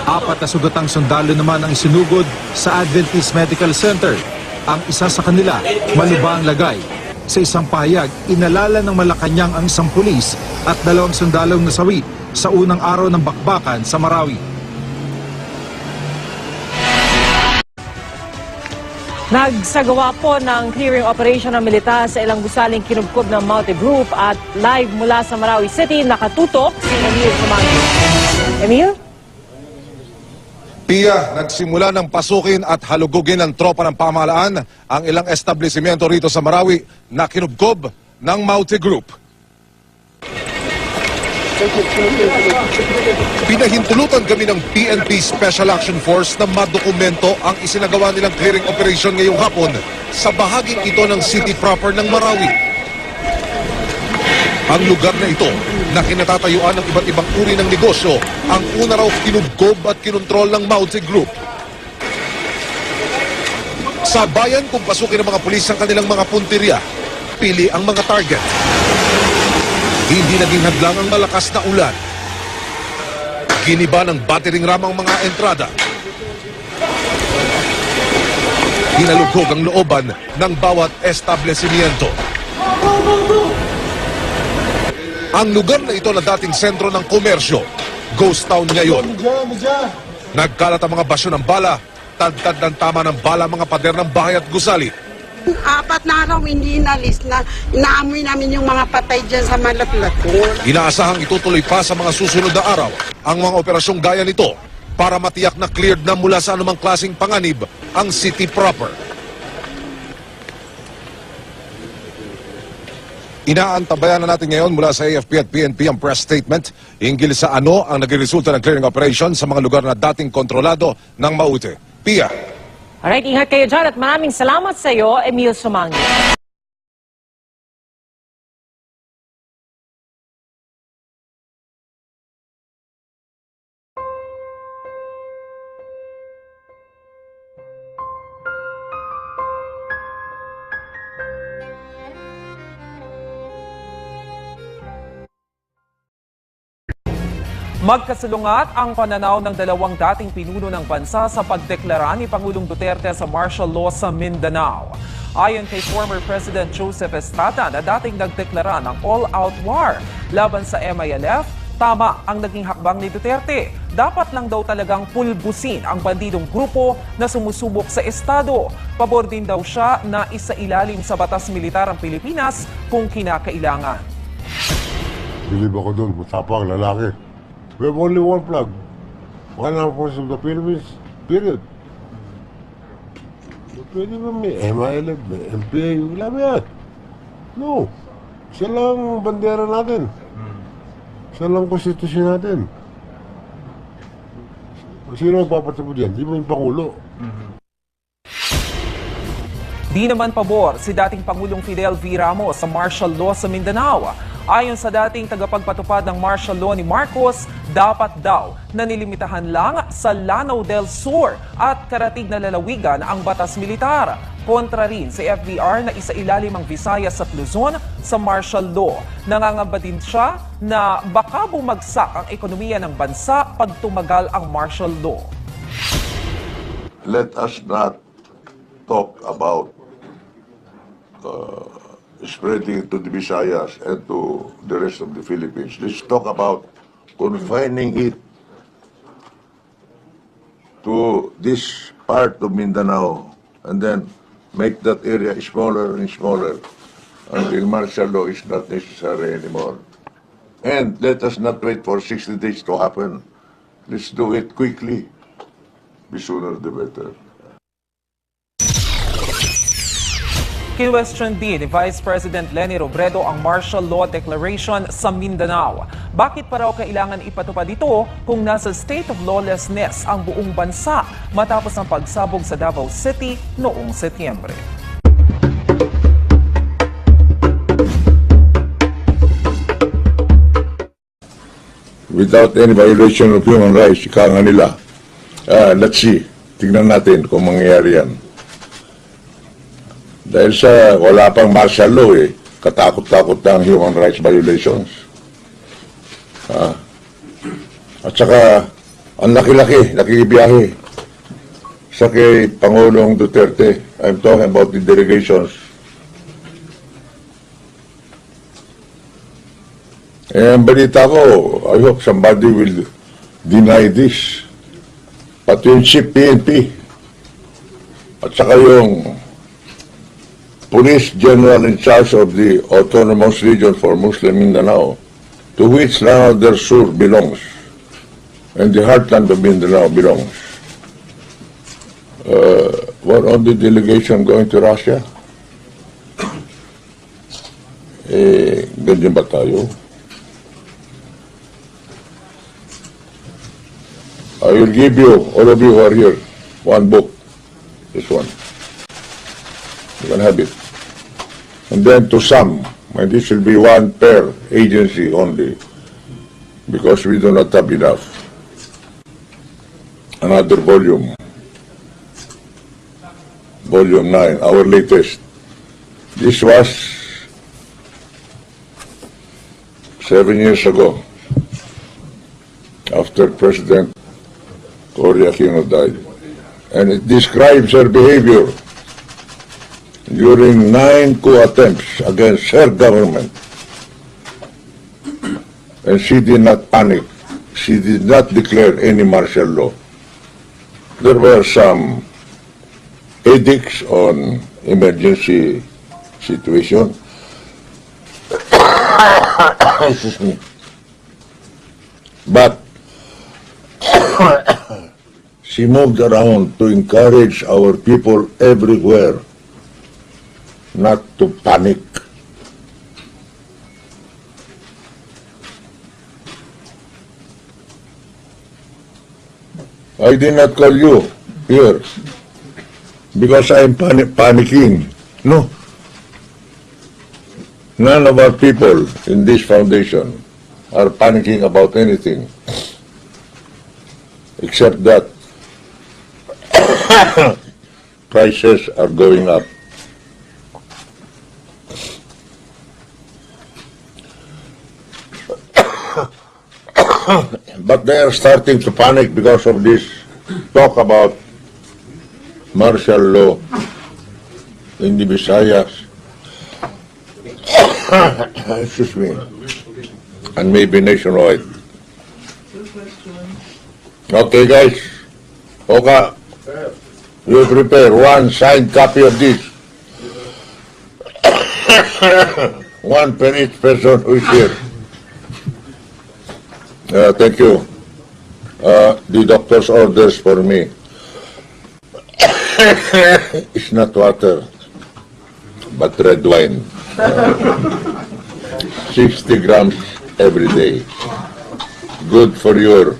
4 na sugatang sundalo naman ang isinugod sa Adventist Medical Center. Ang isa sa kanila, malubhang lagay. Sa isang pahayag, inalala ng Malacanang ang isang pulis at 2 sundalong nasawi sa unang araw ng bakbakan sa Marawi. Nagsagawa po ng clearing operation ng militar sa ilang gusaling kinubkob ng Maute Group at live mula sa Marawi City, nakatutok si Emil Sumangin. Emil? Pia, nagsimula ng pasukin at halugugin ng tropa ng pamahalaan ang ilang establishmento rito sa Marawi na kinubkob ng Maute Group. Pinahintulutan kami ng PNP Special Action Force na madokumento ang isinagawa nilang clearing operation ngayong hapon sa bahaging ito ng city proper ng Marawi. Ang lugar na ito na kinatatayuan ng iba't ibang uri ng negosyo ang una raw kinubkob at kinontrol ng Maute Group. Sa bayan kung pasukin ng mga pulis ang kanilang mga puntirya, pili ang mga target. Hindi naging hadlang ang malakas na ulan. Giniba ng battering ram ang mga entrada. Hinalugkog ang looban ng bawat establishmento. Ang lugar na ito na dating sentro ng komersyo, ghost town ngayon. Nagkalat ang mga basyo ng bala, tadtad ng tama ng bala mga pader ng bahay at gusali. 4 na araw hindi inalis na inaamoy namin yung mga patay dyan sa malatlat. Inaasahang itutuloy pa sa mga susunod na araw ang mga operasyong gaya nito para matiyak na cleared na mula sa anumang klaseng panganib ang city proper. Inaantabayan na natin ngayon mula sa AFP at PNP ang press statement hinggil sa ano ang nagresulta ng clearing operation sa mga lugar na dating kontrolado ng Maute. Pia. Alright, ingat kayo dyan at maraming salamat sa iyo, Emil Sumangi. Magkasalungat ang pananaw ng dalawang dating pinuno ng bansa sa pagdeklara ni Pangulong Duterte sa martial law sa Mindanao. Ayon kay former President Joseph Estrada na dating nagdeklara ng all-out war laban sa MILF, tama ang naging hakbang ni Duterte. Dapat lang daw talagang pulbusin ang bandidong grupo na sumusubok sa Estado. Pabor din daw siya na isailalim sa batas militar ang Pilipinas kung kinakailangan. Bilib ako doon, matapang lalaki. We have only one flag. One armed force of the Philippines, period. Pwede ba may MILF, may MPA, wala ba yan? No. Siya lang bandera natin. Siya lang konstitusyon natin. Sino magpapatapos yan? Di ba yung Pangulo? Di naman pabor si dating Pangulong Fidel V. Ramos sa martial law sa Mindanao. Ayon sa dating tagapagpatupad ng martial law ni Marcos, dapat daw na nilimitahan lang sa Lanao del Sur at karatig na lalawigan ang batas militar. Kontra rin sa FVR na isailalim ang Visayas at Luzon sa martial law. Nangangamba din siya na baka bumagsak ang ekonomiya ng bansa pag tumagal ang martial law. Let us not talk about spreading it to the Visayas and to the rest of the Philippines. Let's talk about confining it to this part of Mindanao and then make that area smaller and smaller until martial law is not necessary anymore. And let us not wait for 60 days to happen. Let's do it quickly. The sooner the better. Kinwestiyon din ni Vice President Leni Robredo ang martial law declaration sa Mindanao. Bakit pa raw kailangan ipatupad ito kung nasa state of lawlessness ang buong bansa matapos ang pagsabog sa Davao City noong Setyembre? Without any violation of human rights, ika nga nila. Let's see. Tignan natin kung mangyayari yan. Dahil sa wala pang martial law katakot-takot na ang human rights violations. At saka, ang laki-laki, nakikibiyahe sa kay Pangulong Duterte. I'm talking about the delegations. Ang balita ko, I hope somebody will deny this. Pati yung Chief PNP at saka yung Police General in charge of the Autonomous Region for Muslim Mindanao, to which Lanao del Sur belongs, and the heartland of Mindanao belongs. What on the delegation going to Russia? Ganyan ba tayo? I will give you, all of you who are here, one book. This one. You can have it. And then to some, and this will be one per agency only, because we do not have enough. Another volume. Volume 9, our latest. This was 7 years ago, after President Cory Aquino died. And it describes her behavior during 9 coup attempts against her government. And she did not panic. She did not declare any martial law. There were some edicts on emergency situation. Excuse me. But she moved around to encourage our people everywhere not to panic. I did not call you here because I am panicking. No. None of our people in this foundation are panicking about anything except that prices are going up. But they are starting to panic because of this talk about martial law in the Visayas. Excuse me. And maybe nationwide. Okay, guys. Okay. You prepare one signed copy of this. One per each person who is here. Thank you. The doctor's orders for me. It's not water, but red wine. 60 grams every day. Good for your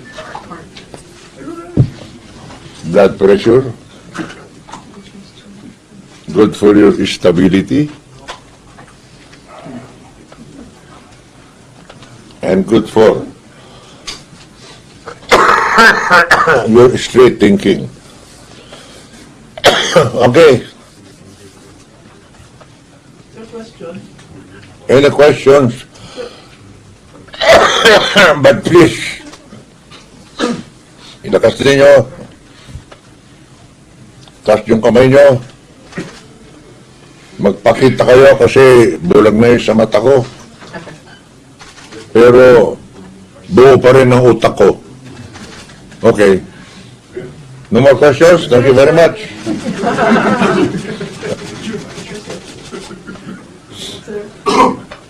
blood pressure. Good for your stability. And good for your straight thinking. Okay. Any questions? But please, ilakas ninyo. Taas yung kamay nyo. Magpakita kayo kasi bulag na yun sa mata ko. Pero buo pa rin ang utak ko. Okay. No more questions? Thank you very much.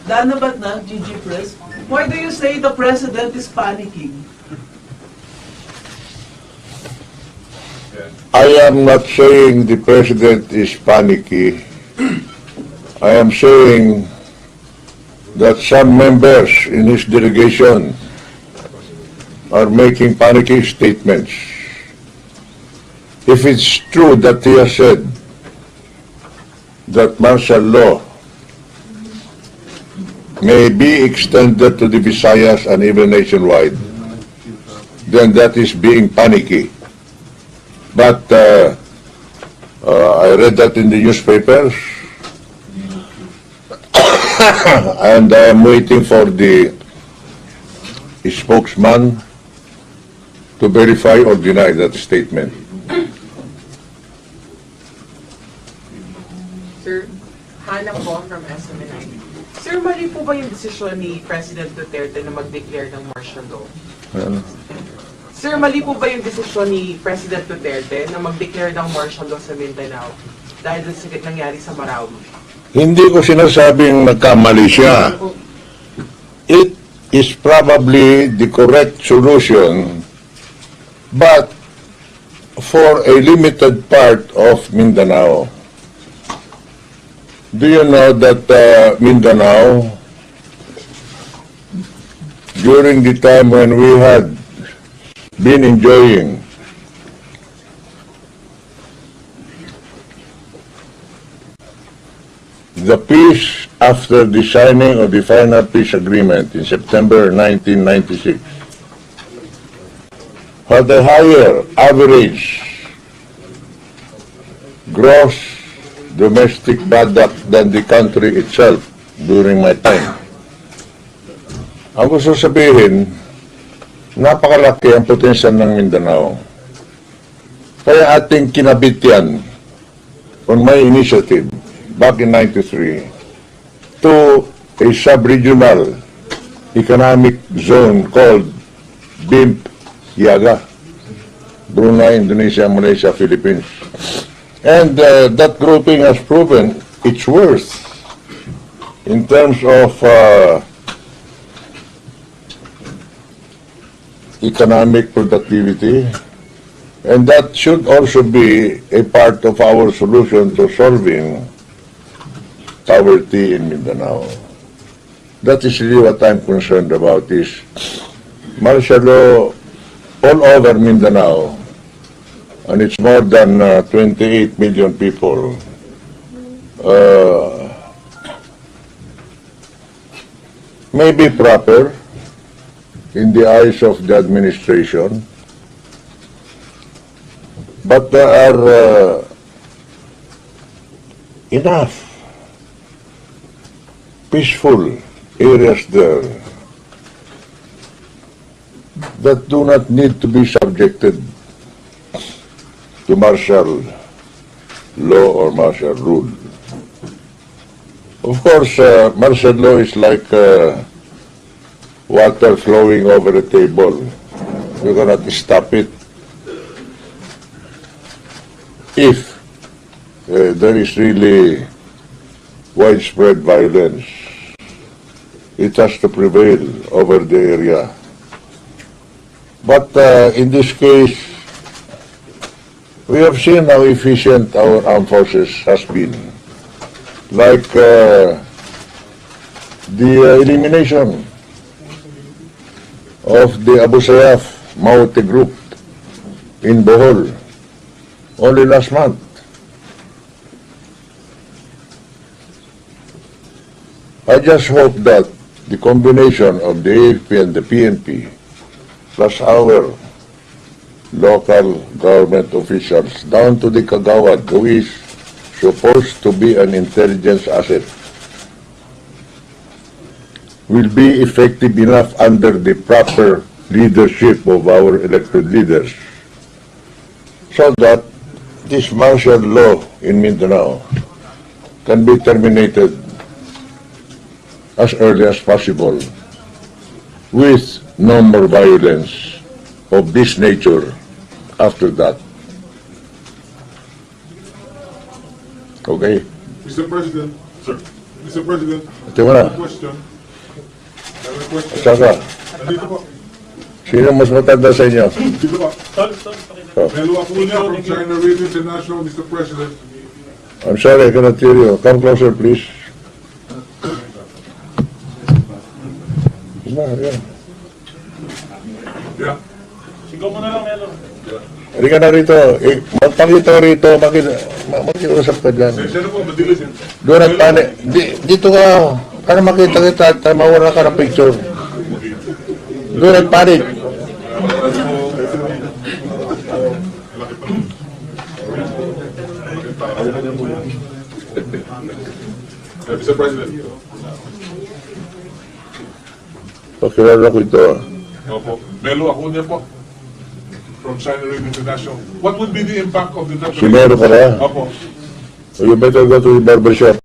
Dana Batna, GG Press. Why do you say the president is panicking? I am not saying the president is panicky. I am saying that some members in his delegation are making panicky statements. If it's true that he has said that martial law may be extended to the Visayas and even nationwide, then that is being panicky. But I read that in the newspapers, and I am waiting for the spokesman to verify or deny that statement. Sir, Hannah po from SMNI. Sir, mali po ba yung desisyon ni President Duterte na mag-declare ng martial law? Sir, mali po ba yung desisyon ni President Duterte na mag-declare ng martial law sa Mindanao dahil sa nangyari sa Marawi? Hindi ko sinasabing nagkamali siya. It is probably the correct solution, but for a limited part of Mindanao. Do you know that Mindanao, during the time when we had been enjoying the peace after the signing of the final peace agreement in September 1996, had a higher average gross domestic product than the country itself during my time. Ang gusto sabihin, napakalaki ang potensyal ng Mindanao. Kaya ating kinabit yan on my initiative back in 93 to a sub-regional economic zone called BIMP-Yaga, Brunei, Indonesia, Malaysia, Philippines. And that grouping has proven its worth in terms of economic productivity, and that should also be a part of our solution to solving poverty in Mindanao. That is really what I'm concerned about, is martial law all over Mindanao, and it's more than 28 million people. May be proper in the eyes of the administration, but there are enough peaceful areas there that do not need to be subjected to martial law or martial rule. Of course, martial law is like water flowing over a table. You cannot stop it. If there is really widespread violence, it has to prevail over the area. But in this case, we have seen how efficient our armed forces has been. Like the elimination of the Abu Sayyaf Maute group in Bohol only last month. I just hope that the combination of the AFP and the PNP plus our local government officials down to the Kagawad, who is supposed to be an intelligence asset, will be effective enough under the proper leadership of our elected leaders, so that this martial law in Mindanao can be terminated as early as possible, with no more violence of this nature after that. Okay? Mr. President, sir. Mr. President, Ate mo na. question. Saka, Nandito po. sino mas matanda sa inyo? Dito po. Melo Acuña from China Radio International, Mr. President. I'm sorry, I cannot hear you. Come closer, please. Yeah. Sigaw mo na lang, Melo. Hindi ka na rito. Magpakita rito. Makiusap ka dyan. Sino po, madilis yan. Doon at pane. Dito ka. Para makita kita at mawala ka ng picture. Doon at panik. Mr. President. Pakilala ko ito. Opo. Melo Acuña po. From China Radio International. What would be the impact of the Si Mero ka na? Opo. You better go to the barbershop.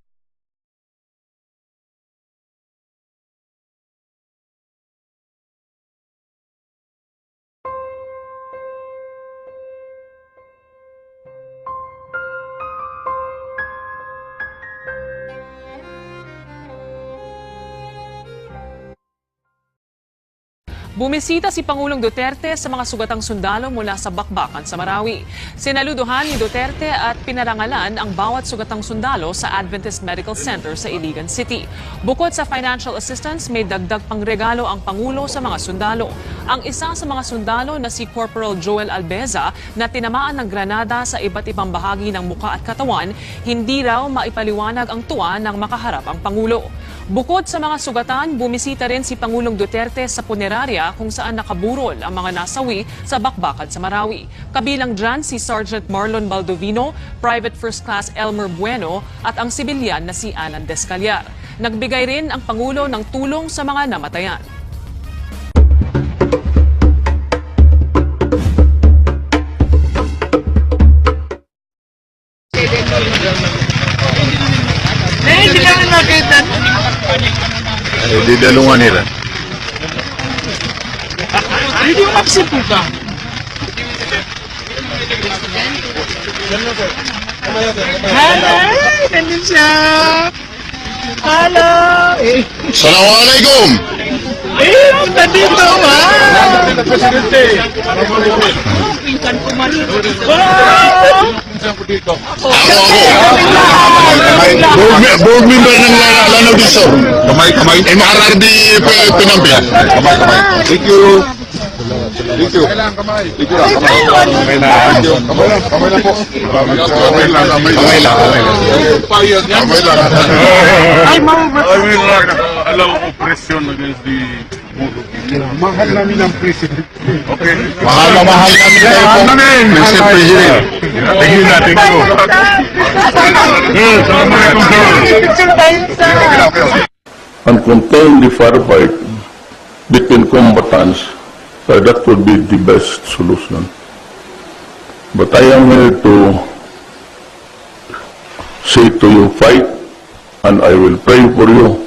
Bumisita si Pangulong Duterte sa mga sugatang sundalo mula sa bakbakan sa Marawi. Sinaluduhan ni Duterte at pinarangalan ang bawat sugatang sundalo sa Adventist Medical Center sa Iligan City. Bukod sa financial assistance, may dagdag pang regalo ang Pangulo sa mga sundalo. Ang isa sa mga sundalo na si Corporal Joel Albeza na tinamaan ng granada sa iba't ibang bahagi ng muka at katawan, hindi raw maipaliwanag ang tuwa ng makaharap ang Pangulo. Bukod sa mga sugatan, bumisita rin si Pangulong Duterte sa punerarya kung saan nakaburol ang mga nasawi sa bakbakan sa Marawi. Kabilang dyan si Sergeant Marlon Baldovino, Private First Class Elmer Bueno at ang sibilyan na si Alan Descallar. Nagbigay rin ang Pangulo ng tulong sa mga namatayan. Hindi namin nakita. Di dalungan nila. Hindi mo maksipo ka. Hello! Nandun siya! Hello! Assalamualaikum! Nandito ba? Presidente! Pinsan ko man. Board member ng Lanao Dito. Kamay. MRR di Pinampi. Kamay. Thank you. Thank you. Kamay lang po. Kamay lang. Allow oppression against the Mahal namin ang president. Okay. Mahal namin kayo po. Mr. President. Thank you natin po. And contain the firefight between combatants, that would be the best solution. But I am here to say to you, fight, and I will pray for you,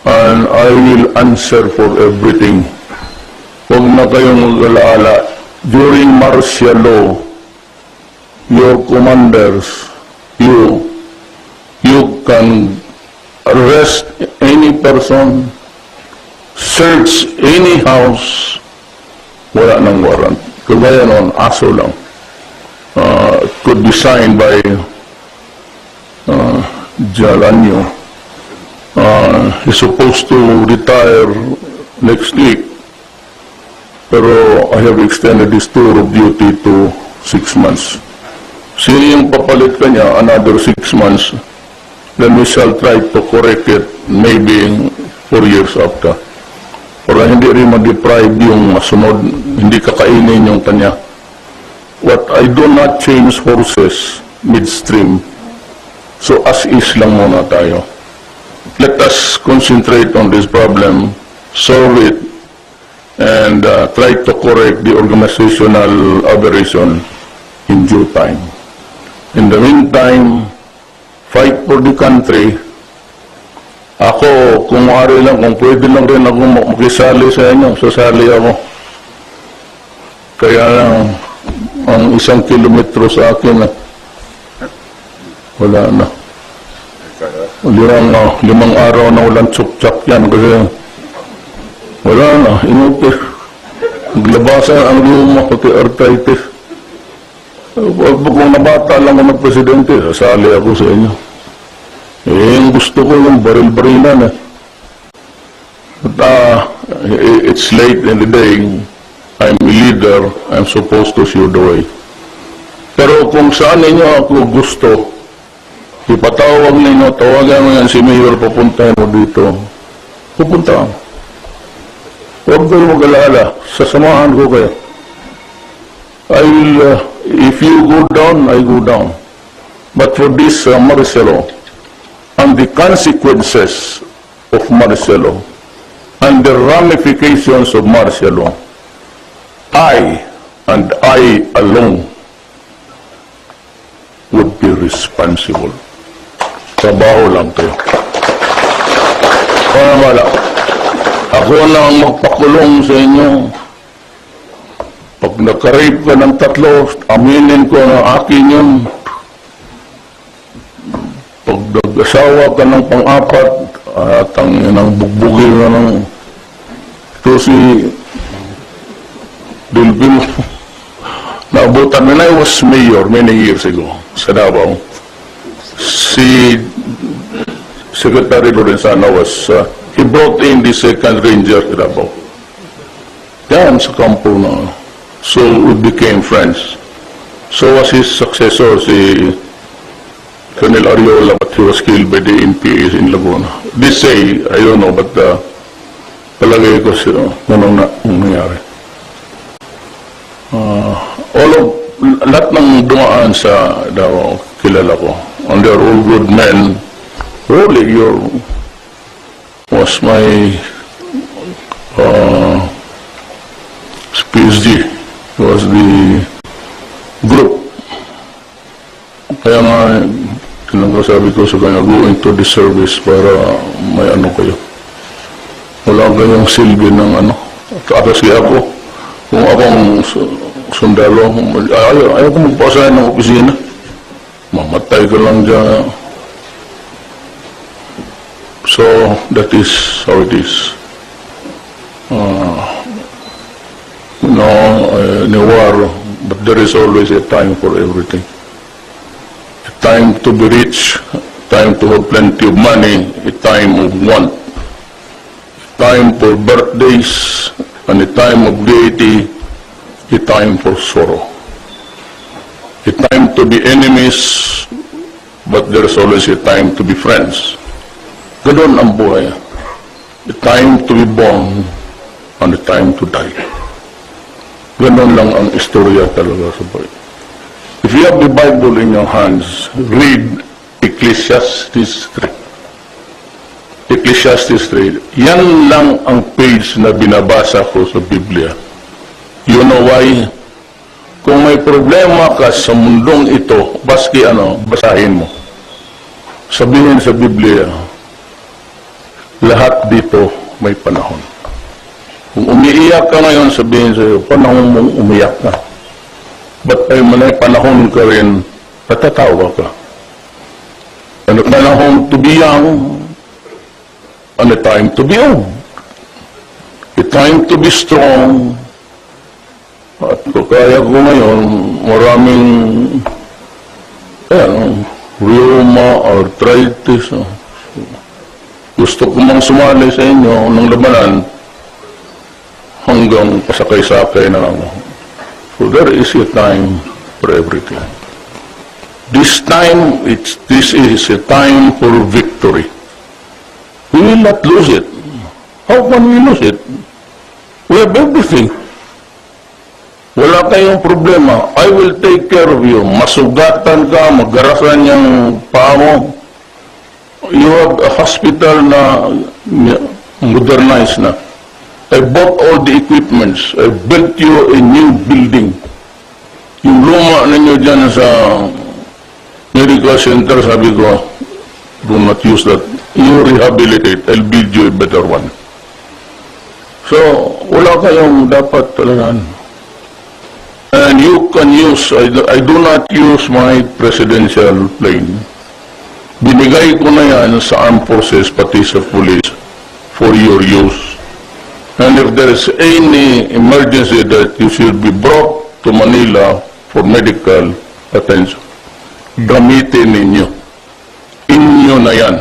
and I will answer for everything. Huwag na kayong mag-alaala. During martial law, your commanders, you can arrest any person, search any house, wala nang warrant. Kagaya noon, aso lang. It could be signed by Jalanyo. He's supposed to retire next week, pero I have extended his tour of duty to 6 months. Sino yung papalit kanya, another 6 months, then we shall try to correct it maybe 4 years after. Para hindi rin ma-deprive yung masunod, hindi kakainin yung kanya. What I do not change horses midstream. So as is lang muna tayo. Let us concentrate on this problem, solve it, and try to correct the organizational aberration in due time. In the meantime, fight for the country. Ako, kung maaari lang, kung pwede lang rin ako makisali sa inyo, sasali ako. Kaya lang, ang 1 kilometro sa akin, wala na. Limang araw na walang tsuk-tsak yan kasi wala na, inuti. Naglabasan ang luma, pati arthritis. Kung nabata lang ako ng presidente, sasali ako sa inyo. Yung gusto ko yung baril-barilan eh. But it's late in the day. I'm a leader. I'm supposed to show the way. Pero kung saan ninyo ako gusto, ipatawag ninyo, tawagan mo yan si Mayor, papuntahin mo dito. Pupunta ako. Huwag kayo mag-alala. Sasamahan ko kayo. I will, if you go down, I go down. But for this Marcelo, and the consequences of Marcelo, and the ramifications of Marcelo, I, and I alone, would be responsible. Trabaho lang kayo. Wala. Ako lang magpakulong sa inyo. Pag naka-rape ka ng 3, aminin ko na akin yun. Pag nag-asawa ka ng pang-4, at ang bugbugin na ng ito si Dilbino. Naabutan when I was mayor many years ago sa Davao. Si Secretary Lorenzana was, he brought in the 2nd Ranger sa Davao. Yan sa kampo na. So we became friends. So was his successor, si Colonel Ariola, but he was killed by the NPAs in Laguna. They say, I don't know, but palagay ko siya, anong nangyari. Lahat ng dumaan sa Davao, kilala ko. And they're all good men. Really, was my PSG. Was the group Kaya nga, sabi ko sa kanya, go into the service para may ano kayo. Wala kayong silbi ng ano. Kasi ako, kung akong sundalo, ayaw ko magpasahin ng opisina. Mamatay ka lang dyan. So, that is how it is. In a war, but there is always a time for everything. A time to be rich, time to have plenty of money, a time of want, a time for birthdays, and a time of gaiety, a time for sorrow. A time to be enemies, but there is always a time to be friends. Ganon ang buhay. A time to be born, and a time to die. Ganon lang ang istorya talaga sa buhay. If you have the Bible in your hands, read Ecclesiastes 3. Ecclesiastes 3. Yan lang ang page na binabasa ko sa Biblia. You know why? Kung may problema ka sa mundong ito, baski basahin mo. Sabihin sa Biblia, lahat dito may panahon. Kung umiiyak ka ngayon, sabihin sa'yo, panahon mong umiyak ka. Ba't ay may panahon ka rin, natatawa ka. Ano panahon to be young, and a time to be old. A time to be strong. At kaya ko ngayon, maraming rheuma, arthritis. Gusto ko mang sumali sa inyo ng labanan, hanggang pasakay-sakay na lang. So there is a time for everything. This is a time for victory. We will not lose it. How can we lose it? We have everything. Wala kayong problema. I will take care of you. Masugatan ka, magarasan yung paa mo. You have a hospital na modernized na. I bought all the equipments. I built you a new building. Yung luma ninyo dyan sa medical center, sabi ko, do not use that. You rehabilitate. I'll build you a better one. So, wala kayong dapat talagaan. And you can use, I do not use my presidential plane. Binigay ko na yan sa armed forces, pati sa police, for your use. And if there is any emergency that you should be brought to Manila for medical attention, gamitin ninyo. Inyo na yan.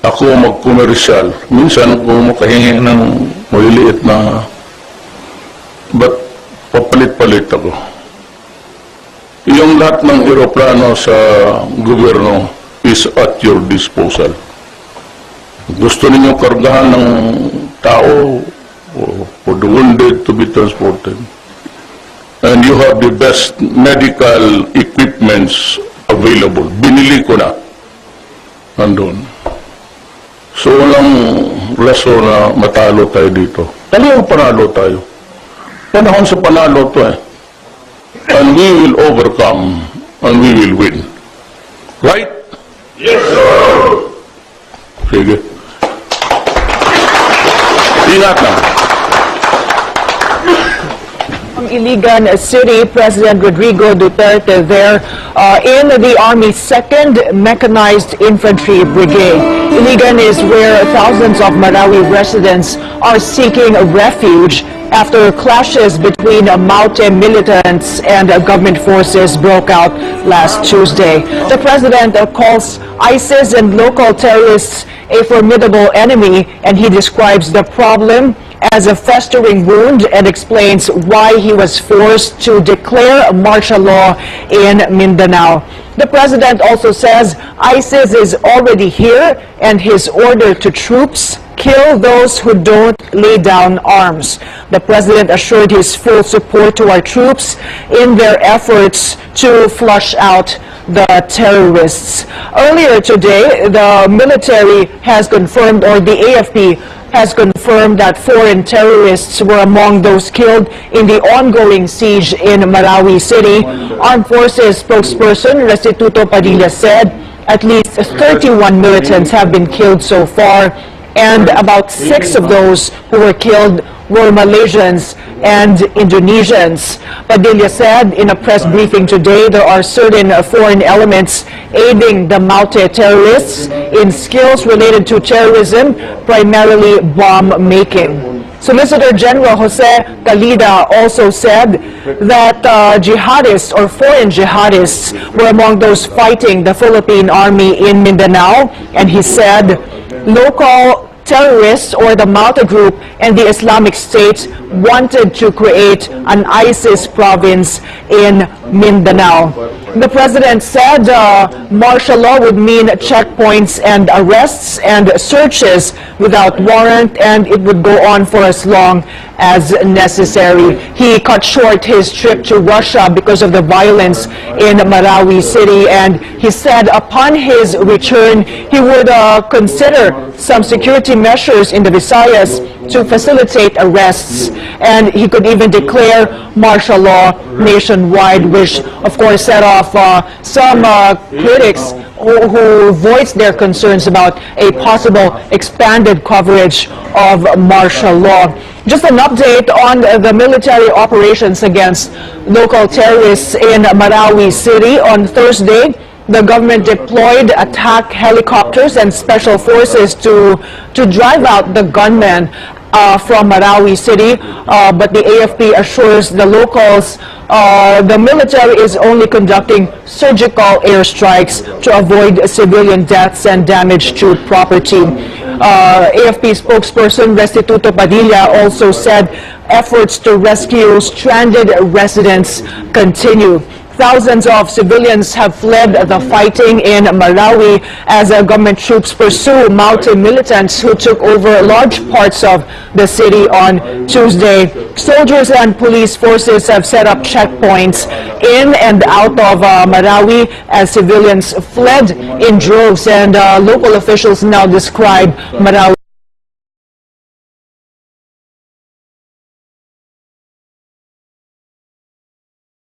Ako mag-commercial. Minsan ako makahingi ng maliliit na, but papalit-palit ako. Yung lahat ng eroplano sa gobyerno is at your disposal. Gusto ninyo kargahan ng tao for the wounded to be transported. And you have the best medical equipments available. Binili ko na. Nandun. So walang rason na matalo tayo dito. Talagang panalo tayo. Panahon sa panalo to eh. And we will overcome and we will win. Right? Yes, sir! Sige. Ingat na. Iligan City, President Rodrigo Duterte there in the Army's 2nd Mechanized Infantry Brigade. Iligan is where thousands of Marawi residents are seeking refuge after clashes between Maute militants and government forces broke out last Tuesday. The president calls ISIS and local terrorists a formidable enemy, and he describes the problem as a festering wound and explains why he was forced to declare martial law in Mindanao. The president also says ISIS is already here, and his order to troops: kill those who don't lay down arms. The president assured his full support to our troops in their efforts to flush out the terrorists. Earlier today, the military has confirmed, or the AFP has confirmed that foreign terrorists were among those killed in the ongoing siege in Marawi City. Armed Forces spokesperson Restituto Padilla said at least 31 militants have been killed so far, and about 6 of those who were killed were Malaysians and Indonesians. Padilla said in a press briefing today there are certain foreign elements aiding the Maute terrorists in skills related to terrorism, primarily bomb making. Solicitor General Jose Calida also said that jihadists or foreign jihadists were among those fighting the Philippine Army in Mindanao, and he said local terrorists or the Maute group and the Islamic State wanted to create an ISIS province in Mindanao. The president said martial law would mean checkpoints and arrests and searches without warrant, and it would go on for as long as necessary. He cut short his trip to Russia because of the violence in Marawi City, and he said upon his return he would consider some security measures in the Visayas to facilitate arrests, and he could even declare martial law nationwide, which of course set off some critics who voiced their concerns about a possible expanded coverage of martial law. Just an update on the military operations against local terrorists in Marawi City. On Thursday, the government deployed attack helicopters and special forces to drive out the gunmen from Marawi City, but the AFP assures the locals the military is only conducting surgical airstrikes to avoid civilian deaths and damage to property. AFP spokesperson Restituto Padilla also said efforts to rescue stranded residents continue. Thousands of civilians have fled the fighting in Marawi as government troops pursue Maute militants who took over large parts of the city on Tuesday. Soldiers and police forces have set up checkpoints in and out of Marawi as civilians fled in droves, and local officials now describe Marawi